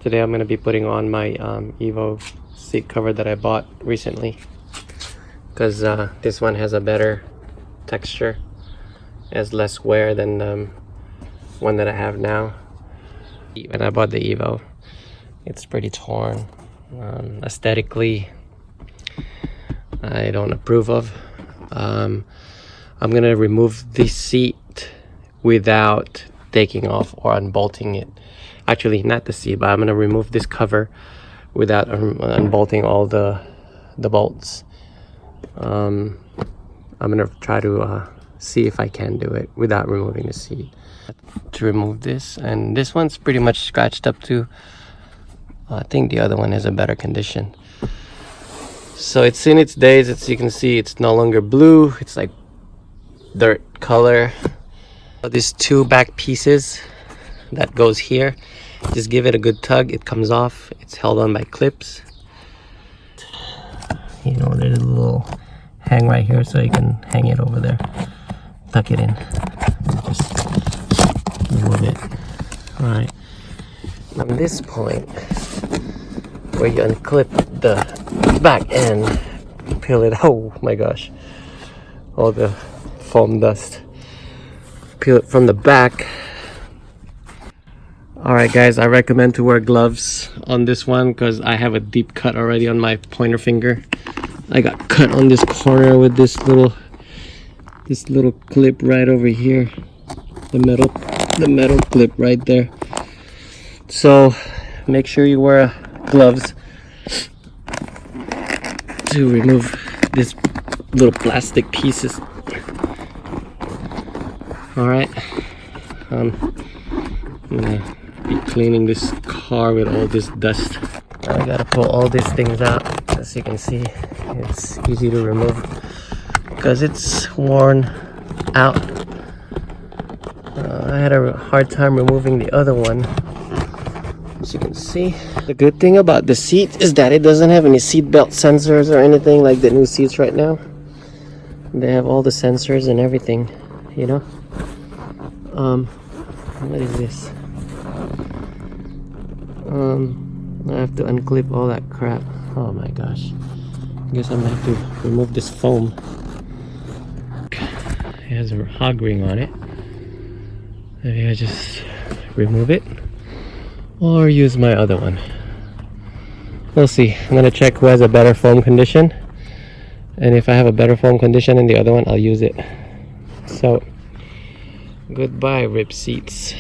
Today I'm going to be putting on my Evo seat cover that I bought recently, because this one has a better texture, has less wear than the one that I have now. When I bought the Evo, it's pretty torn. Aesthetically, I don't approve of. I'm going to remove this seat without taking off or unbolting it. Actually, not the seat, but I'm going to remove this cover without unbolting all the bolts. I'm going to try to see if I can do it without removing the seat. To remove this, and this one's pretty much scratched up too. I think the other one is a better condition. So it's in its days. As you can see, it's no longer blue, it's like dirt color. These two back pieces that goes here, just give it a good tug, it comes off. It's held on by clips. You know, there's a little hang right here, so you can hang it over there, tuck it in, just move it. All right, from this point where you unclip the back end, peel it. Oh my gosh, all the foam dust. Peel it from the back. All right guys, I recommend to wear gloves on this one because I have a deep cut already on my pointer finger. I got cut on this corner with this little clip right over here, the metal clip right there. So make sure you wear gloves to remove this little plastic pieces. All right, I'm gonna be cleaning this car with all this dust. I gotta pull all these things out. As you can see, it's easy to remove because it's worn out. I had a hard time removing the other one. As you can see, the good thing about the seat is that it doesn't have any seat belt sensors or anything like the new seats right now. They have all the sensors and everything, you know. What is this? I have to unclip all that crap. Oh my gosh. I guess I'm gonna have to remove this foam. It has a hog ring on it. Maybe I just remove it or use my other one. We'll see. I'm gonna check who has a better foam condition, and if I have a better foam condition than the other one, I'll use it. So goodbye rib seats.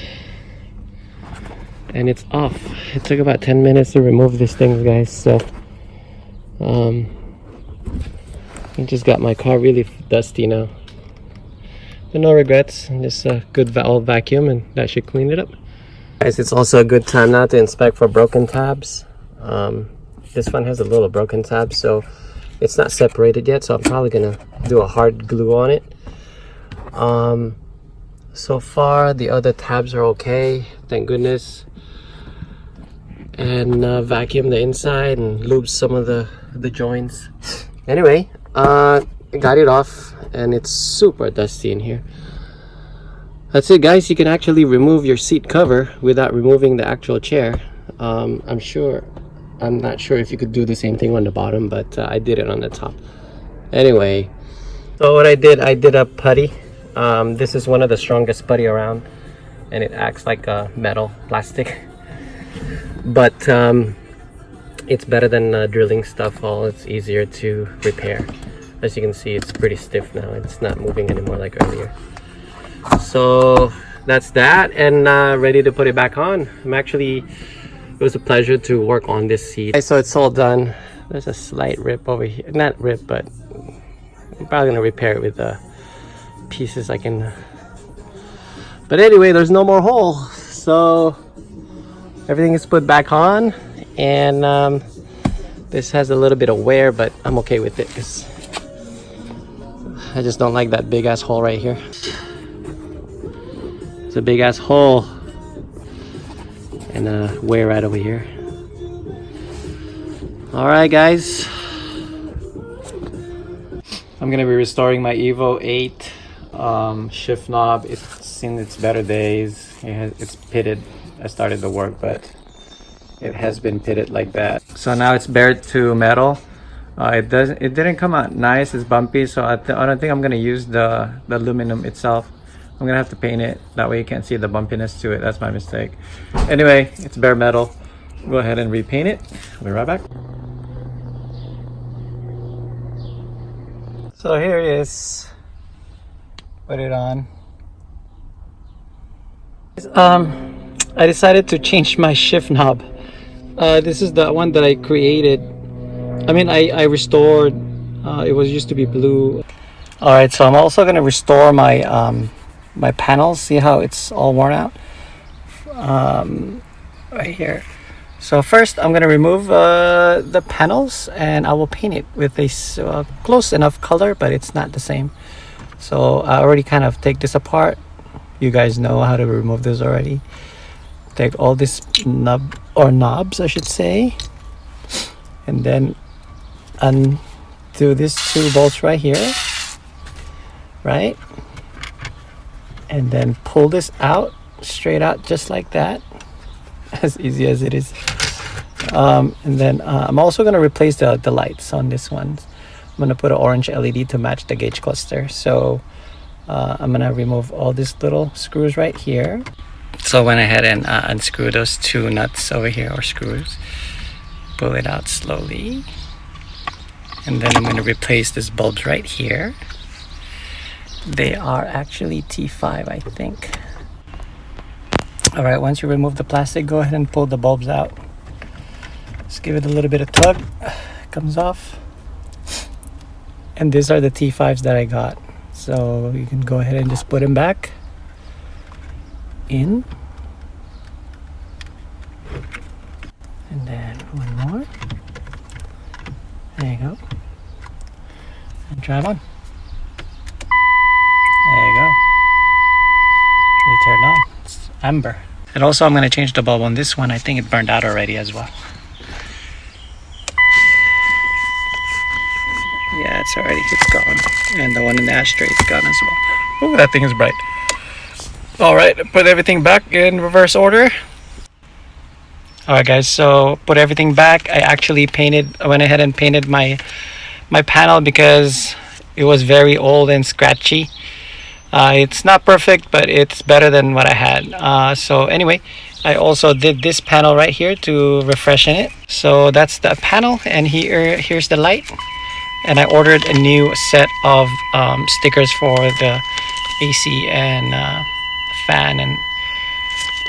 And it's off. It took about 10 minutes to remove these things, guys. So I just got my car really dusty now, but no regrets. Just a good old vacuum and that should clean it up. Guys, it's also a good time now to inspect for broken tabs. This one has a little broken tab, so it's not separated yet, so I'm probably gonna do a hard glue on it. So far the other tabs are okay, thank goodness. And vacuum the inside and lube some of the joints. Anyway, I got it off and it's super dusty in here. That's it guys, you can actually remove your seat cover without removing the actual chair. I'm not sure if you could do the same thing on the bottom, but I did it on the top. Anyway, so what I did a putty. This is one of the strongest putty around, and it acts like a metal plastic, but it's better than drilling stuff. It's easier to repair. As you can see, it's pretty stiff now. It's not moving anymore like earlier. So that's that, and ready to put it back on. It was a pleasure to work on this seat. Okay, so it's all done. There's a slight rip over here, not rip, but I'm probably gonna repair it with the pieces I can. But anyway, there's no more hole, so everything is put back on, and this has a little bit of wear, but I'm okay with it because I just don't like that big ass hole right here. It's a big ass hole and wear right over here. All right guys, I'm gonna be restoring my Evo 8 shift knob. It's in its better days. It's pitted. I started the work, but it has been pitted like that. So now it's bared to metal. It didn't come out nice. It's bumpy, so I don't think I'm gonna use the aluminum itself. I'm gonna have to paint it, that way you can't see the bumpiness to it. That's my mistake. Anyway, it's bare metal. Go ahead and repaint it. We'll be right back. So here it is. Put it on. I decided to change my shift knob. This is the one that I created. I mean, I restored. It was used to be blue. All right, so I'm also gonna restore my my panels. See how it's all worn out right here. So first, I'm gonna remove the panels, and I will paint it with a close enough color, but it's not the same. So I already kind of take this apart. You guys know how to remove this already. Take all this knobs, I should say, and then undo these two bolts right here, right? And then pull this out, straight out, just like that. As easy as it is. And then I'm also going to replace the lights on this one. I'm going to put an orange LED to match the gauge cluster. So I'm going to remove all these little screws right here. So I went ahead and unscrew those two nuts over here, or screws. Pull it out slowly. And then I'm going to replace these bulbs right here. They are actually T5, I think. All right, once you remove the plastic, go ahead and pull the bulbs out. Just give it a little bit of tug. It comes off. And these are the T5s that I got. So you can go ahead and just put them back in. And then one more. There you go. And try them on. There you go. They turned on. It's amber. And also I'm going to change the bulb on this one. I think it burned out already as well. Yeah, it's gone. And the one in the ashtray is gone as well. Oh, that thing is bright. Alright, put everything back in reverse order. Alright guys, so put everything back. I went ahead and painted my panel because it was very old and scratchy. It's not perfect, but it's better than what I had. So anyway, I also did this panel right here to refreshen it. So that's the panel, and here's the light. And I ordered a new set of stickers for the AC and fan and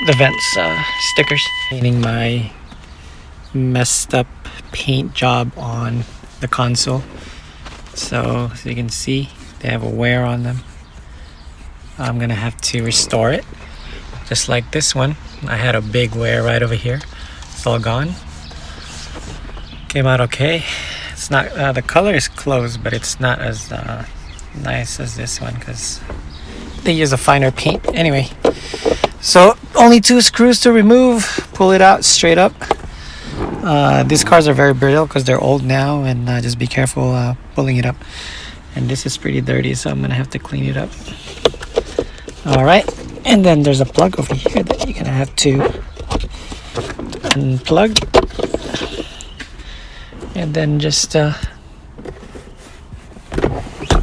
the vents stickers. Painting my messed up paint job on the console. So as you can see, they have a wear on them. I'm gonna have to restore it, just like this one. I had a big wear right over here. It's all gone. Came out okay. It's not the color is close, but it's not as nice as this one because they use a finer paint. Anyway, so only 2 screws to remove. Pull it out straight up. These cars are very brittle because they're old now, and just be careful pulling it up. And this is pretty dirty, so I'm gonna have to clean it up. All right, and then there's a plug over here that you're gonna have to unplug, and then just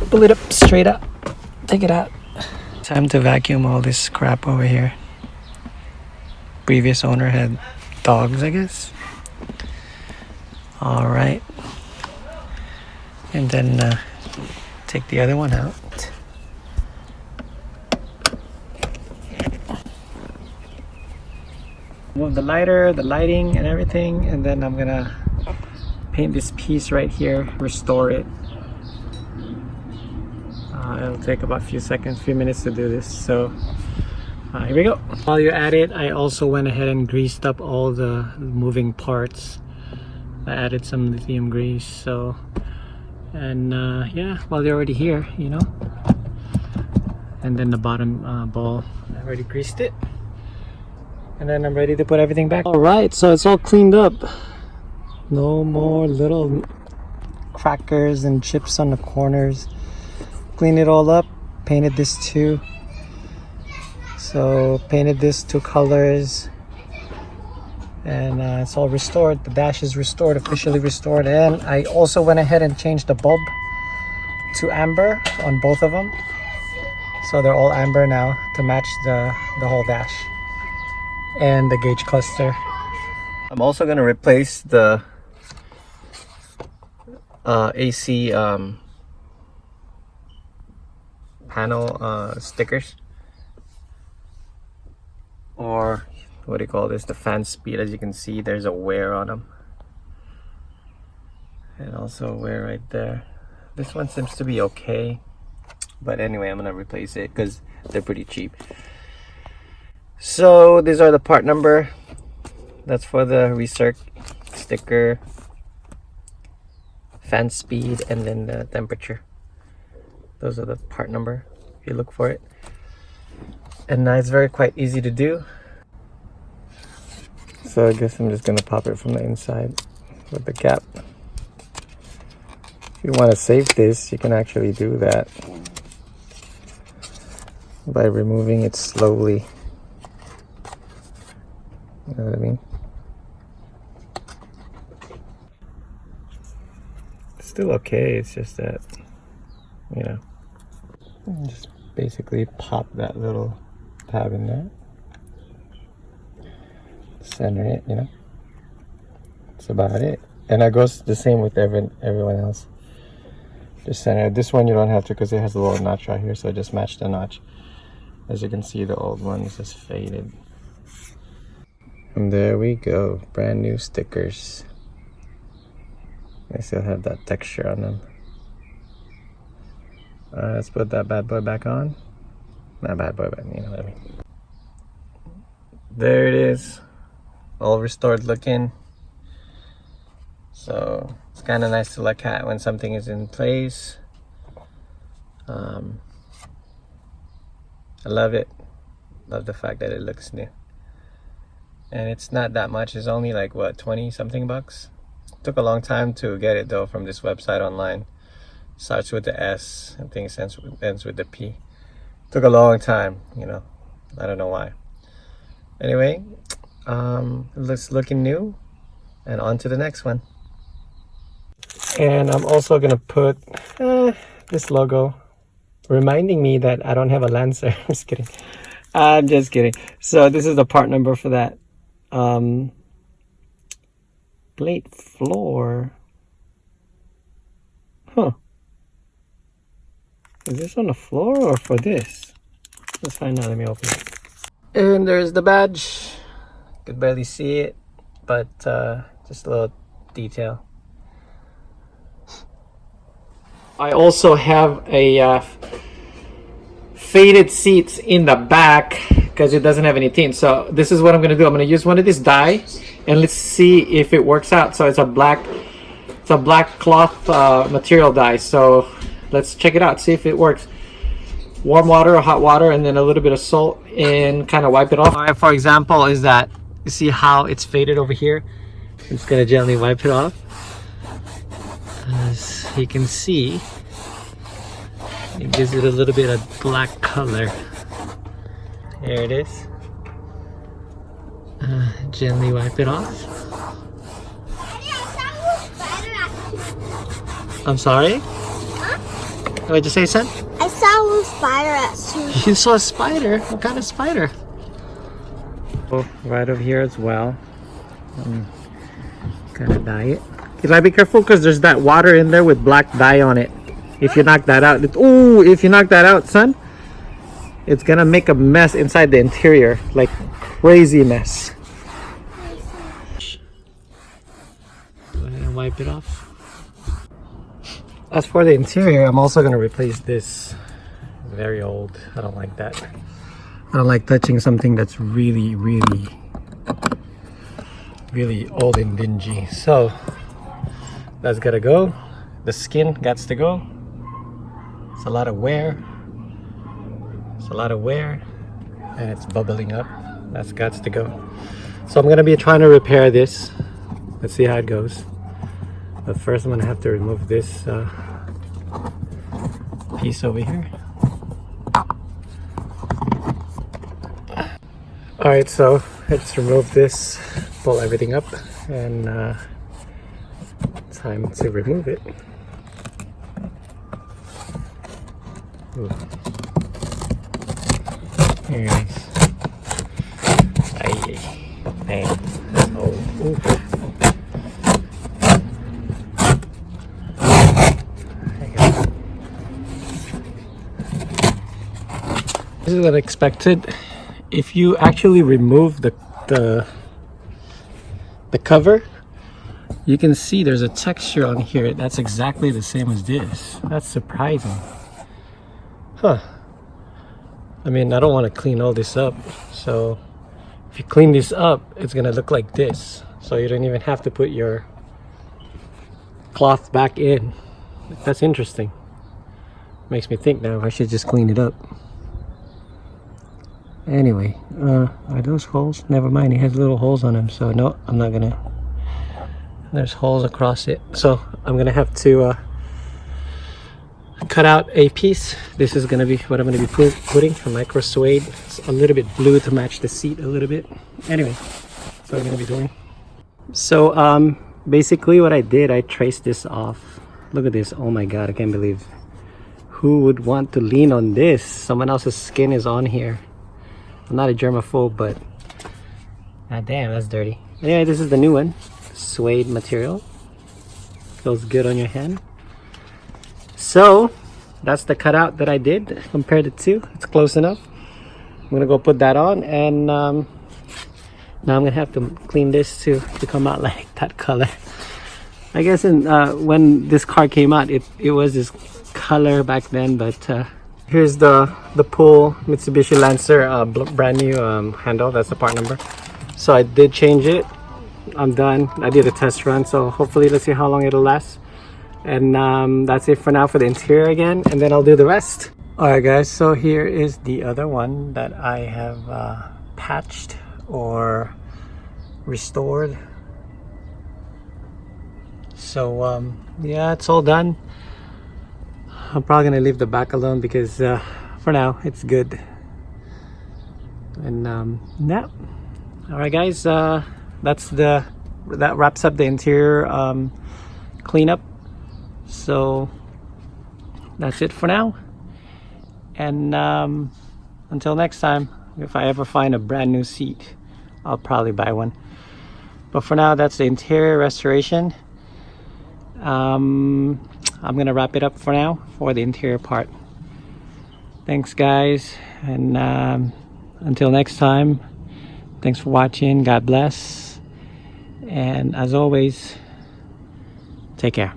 pull it up straight up, take it out. Time to vacuum all this crap over here. Previous owner had dogs, I guess. All right, and then take the other one out. Move the lighter, the lighting, and everything, and then I'm gonna paint this piece right here, restore it. It'll take about a few minutes to do this. So here we go. While you're at it, I also went ahead and greased up all the moving parts. I added some lithium grease. So, and yeah, while you're already here, you know. And then the bottom ball, I already greased it. And then I'm ready to put everything back. All right, so it's all cleaned up. No more little crackers and chips on the corners. Cleaned it all up, painted this too. So painted this 2 colors. and it's all restored. The dash is restored, officially restored, and I also went ahead and changed the bulb to amber on both of them, so they're all amber now to match the whole dash and the gauge cluster. I'm also gonna replace the AC panel stickers, or what do you call this, the fan speed. As you can see, there's a wear on them, and also a wear right there. This one seems to be okay, but anyway, I'm gonna replace it because they're pretty cheap. So these are the part number. That's for the recirc sticker, fan speed, and then the temperature. Those are the part number if you look for it. And now it's quite easy to do. So I guess I'm just gonna pop it from the inside with the cap. If you want to save this, you can actually do that by removing it slowly. You know what I mean? It's still okay, it's just that, you know, just basically pop that little tab in there, center it, you know. That's about it. And that goes the same with everyone else. Just center it. This one you don't have to because it has a little notch right here, so just match the notch. As you can see, the old one is just faded. And there we go, brand new stickers. They still have that texture on them. Alright, let's put that bad boy back on. Not bad boy, but you know what I mean. There it is, all restored looking. So it's kind of nice to look at when something is in place. I love it. Love the fact that it looks new. And it's not that much. It's only like what, 20 something bucks. Took a long time to get it though from this website online. Starts with the S, I think ends with the P. Took a long time, you know. I don't know why. Anyway, it looks looking new, and on to the next one. And I'm also gonna put this logo, reminding me that I don't have a Lancer. I'm just kidding. I'm just kidding. So this is the part number for that. Plate floor. Huh. Is this on the floor or for this? Let's find out. Let me open it. And there's the badge. Could barely see it, but just a little detail. I also have a faded seats in the back because it doesn't have any tint. So this is what I'm gonna do. I'm gonna use one of these dye, and let's see if it works out. So it's a black cloth material dye. So let's check it out, see if it works. Warm water or hot water, and then a little bit of salt, and kind of wipe it off. Alright, for example, is that you see how it's faded over here? I'm just gonna gently wipe it off. As you can see, it gives it a little bit of black color. There it is. Gently wipe it off. I'm sorry? Huh? What did you say, son? I saw a little spider at sushi. You saw a spider? What kind of spider? Oh, right over here as well. Kind of dye it. You gotta be careful because there's that water in there with black dye on it. If you knock that out, if you knock that out, son, it's gonna make a mess inside the interior, like crazy mess. Go ahead and wipe it off. As for the interior, I'm also gonna replace this. Very old. I don't like that. I don't like touching something that's really old and dingy. So that's gotta go. The skin gots to go. It's a lot of wear. And it's bubbling up. That's gots to go. So I'm gonna be trying to repair this. Let's see how it goes. But first I'm gonna have to remove this piece over here. Alright, so let's remove this, pull everything up, and time to remove it. Ooh. Here it is. Damn. Oh, ooh. This is unexpected. If you actually remove the cover, you can see there's a texture on here that's exactly the same as this. That's surprising. Huh. I mean, I don't want to clean all this up, so if you clean this up, it's gonna look like this. So you don't even have to put your cloth back in. That's interesting. Makes me think now I should just clean it up. Anyway, are those holes? Never mind, it has little holes on them, so no, I'm not gonna. There's holes across it, so I'm gonna have to cut out a piece. This is gonna be what I'm gonna be putting, a micro suede. It's a little bit blue to match the seat a little bit. Anyway, that's what I'm gonna be doing. So basically what I did, I traced this off. Look at this. Oh my god, I can't believe. Who would want to lean on this? Someone else's skin is on here. I'm not a germaphobe, but god damn, that's dirty. Anyway, this is the new one. Suede material. Feels good on your hand. So that's the cutout that I did. Compared the two, it's close enough. I'm gonna go put that on, and now I'm gonna have to clean this to come out like that color. I guess when this car came out, it was this color back then, but here's the pull Mitsubishi Lancer brand new handle. That's the part number. So I did change it. I'm done. I did a test run, so hopefully let's see how long it'll last. And that's it for now for the interior again, and then I'll do the rest. Alright guys, so here is the other one that I have patched or restored. So yeah, it's all done. I'm probably gonna leave the back alone because for now it's good. And yeah. Alright guys, that wraps up the interior cleanup. So that's it for now, and until next time, if I ever find a brand new seat, I'll probably buy one. But for now, that's the interior restoration. I'm gonna wrap it up for now for the interior part. Thanks guys, and until next time, thanks for watching. God bless, and as always, take care.